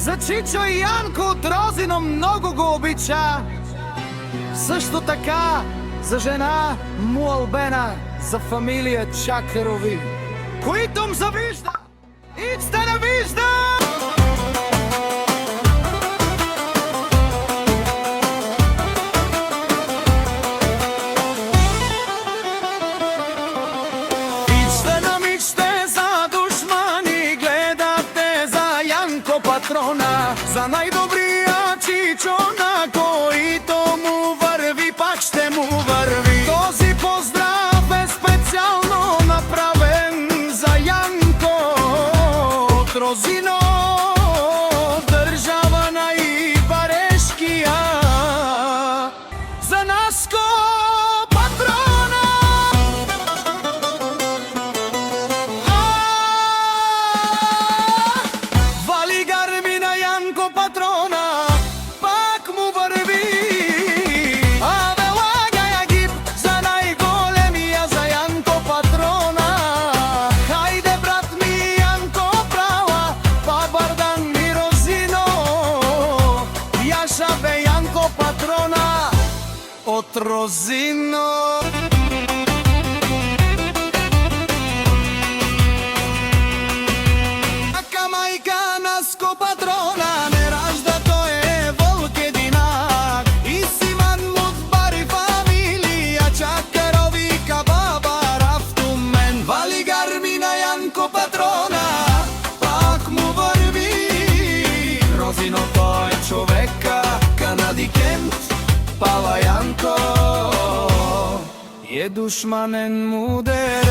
За Чичо и Янко от Розино много го обича. Също така за жена му Албена, за фамилия Чакарови, които м завижда и сте не вижда. Патрона, за най-добрия Чичо, на който му върви, пак ще му върви. Този поздрав е специално направен за Янко от Розино, държава на Иварешкия. За Наско патрона. Патрона, пак му върви. Абе, лагай агиб за най-големия, за Янко патрона. Хайде, брат ми, Янко права, Бабардан ми Розино. Яша бе Янко патрона от Розино. Патрона не ражда, той е вълк единак. И Симан Мутбари фамилия Чакарови, Кабаба Рафтумен. Вали гарми на Янко патрона, пак му върви. Розино, той е човека, Канади Кент, Пава Янко е душманен мудере.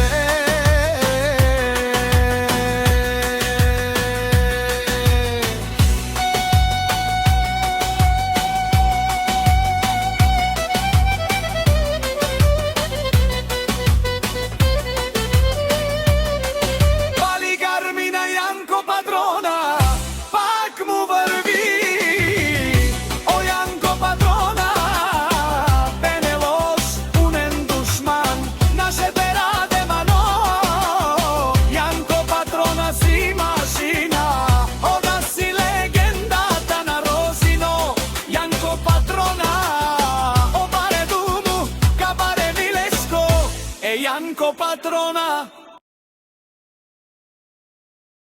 Янко патрона.